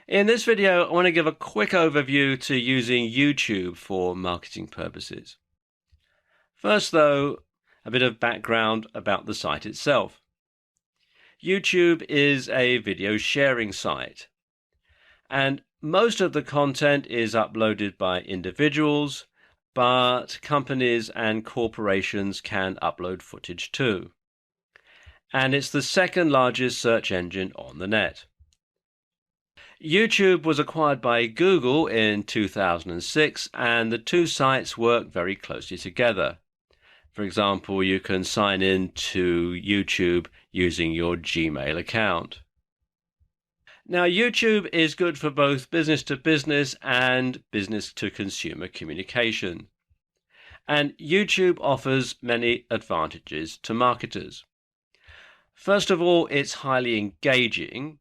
In this video, I want to give a quick overview to using YouTube for marketing purposes. First, though, a bit of background about the site itself. YouTube is a video sharing site, and most of the content is uploaded by individuals, but companies and corporations can upload footage too. And it's the second largest search engine on the net. YouTube was acquired by Google in 2006, and the two sites work very closely together. For example, you can sign in to YouTube using your Gmail account. Now, YouTube is good for both business to business and business to consumer communication. And YouTube offers many advantages to marketers. First of all, it's highly engaging.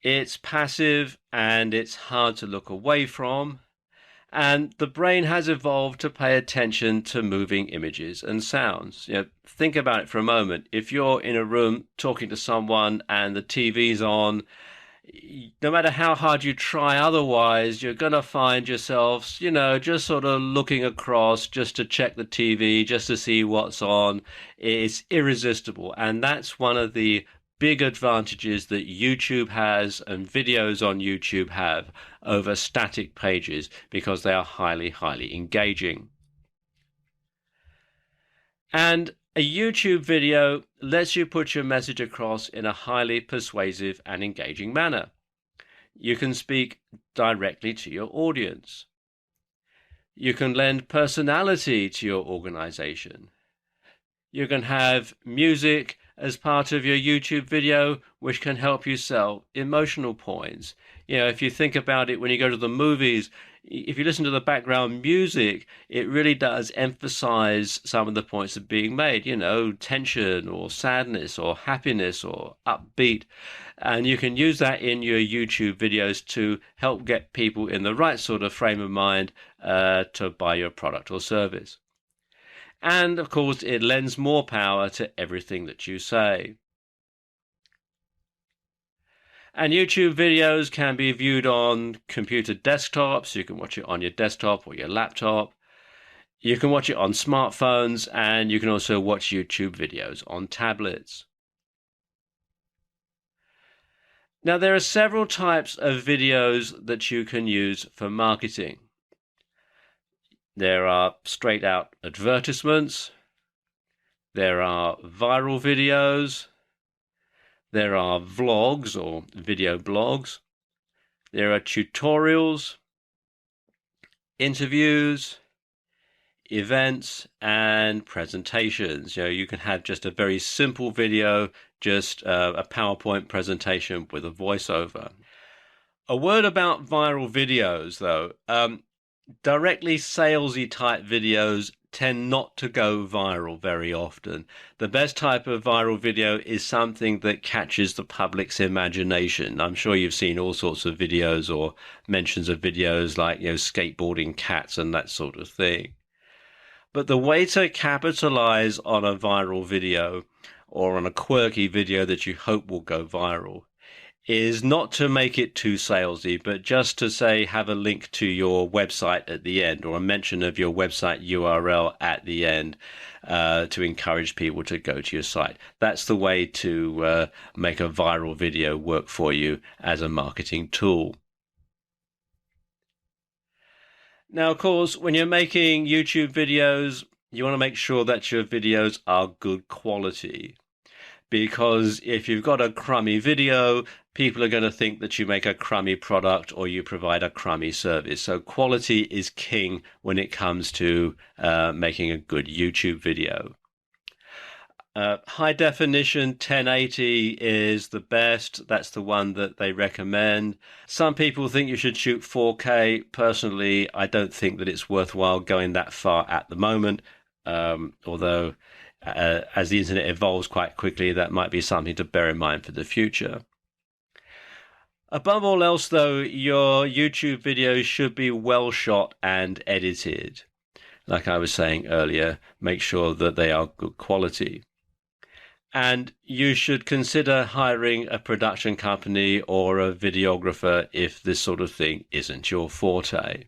It's passive and it's hard to look away from, and the brain has evolved to pay attention to moving images and sounds. Think about it for a moment. If you're in a room talking to someone and the TV's on, no matter how hard you try otherwise, you're going to find yourself, just sort of looking across just to check the TV, just to see what's on. It's irresistible, and that's one of the big advantages that YouTube has and videos on YouTube have over static pages, because they are highly engaging. And a YouTube video lets you put your message across in a highly persuasive and engaging manner. You can speak directly to your audience. You can lend personality to your organization. You can have music as part of your YouTube video, which can help you sell emotional points. If you think about it, when you go to the movies, if you listen to the background music, it really does emphasize some of the points that are being made, tension or sadness or happiness or upbeat. And you can use that in your YouTube videos to help get people in the right sort of frame of mind to buy your product or service. And of course, it lends more power to everything that you say. And YouTube videos can be viewed on computer desktops. You can watch it on your desktop or your laptop. You can watch it on smartphones, and you can also watch YouTube videos on tablets. Now, there are several types of videos that you can use for marketing. There are straight out advertisements, there are viral videos, there are vlogs or video blogs, there are tutorials, interviews, events, and presentations. You can have just a very simple video, just a PowerPoint presentation with a voiceover. A word about viral videos, though. Directly salesy type videos tend not to go viral very often. The best type of viral video is something that catches the public's imagination. I'm sure you've seen all sorts of videos or mentions of videos like, skateboarding cats and that sort of thing. But the way to capitalize on a viral video or on a quirky video that you hope will go viral is not to make it too salesy, but just to say have a link to your website at the end, or a mention of your website URL at the end, to encourage people to go to your site. That's the way to make a viral video work for you as a marketing tool. Now, of course, when you're making YouTube videos, you want to make sure that your videos are good quality. Because if you've got a crummy video, people are going to think that you make a crummy product or you provide a crummy service. So quality is king when it comes to making a good YouTube video. High definition 1080 is the best. That's the one that they recommend. Some people think you should shoot 4K. Personally, I don't think that it's worthwhile going that far at the moment, although as the internet evolves quite quickly, that might be something to bear in mind for the future. Above all else, though, your YouTube videos should be well shot and edited. Like I was saying earlier, make sure that they are good quality. And you should consider hiring a production company or a videographer if this sort of thing isn't your forte.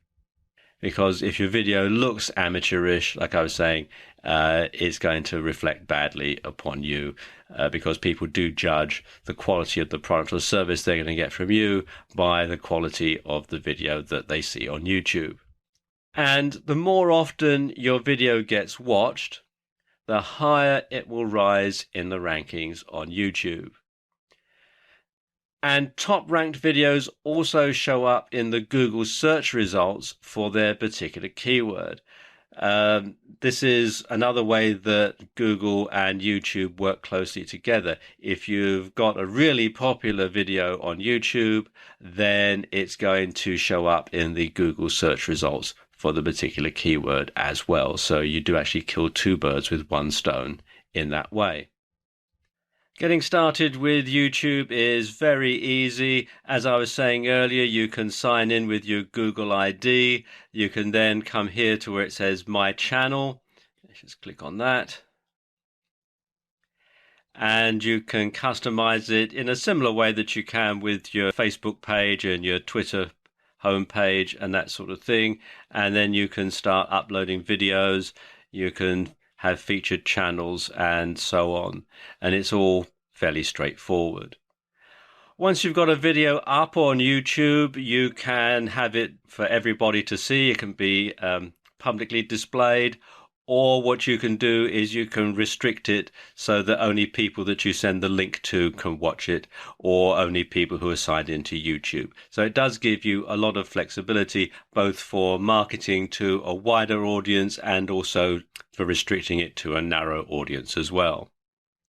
Because if your video looks amateurish, like I was saying, it's going to reflect badly upon you, because people do judge the quality of the product or service they're going to get from you by the quality of the video that they see on YouTube. And the more often your video gets watched, the higher it will rise in the rankings on YouTube. And top-ranked videos also show up in the Google search results for their particular keyword. This is another way that Google and YouTube work closely together. If you've got a really popular video on YouTube, then it's going to show up in the Google search results for the particular keyword as well. So you do actually kill two birds with one stone in that way. Getting started with YouTube is very easy. As I was saying earlier, you can sign in with your Google ID. You can then come here to where it says My Channel. Let's just click on that. And you can customize it in a similar way that you can with your Facebook page and your Twitter homepage and that sort of thing. And then you can start uploading videos. You can have featured channels and so on, and it's all fairly straightforward. Once you've got a video up on YouTube, you can have it for everybody to see. It can be publicly displayed, or what you can do is you can restrict it so that only people that you send the link to can watch it, or only people who are signed into YouTube. So it does give you a lot of flexibility, both for marketing to a wider audience and also for restricting it to a narrow audience as well.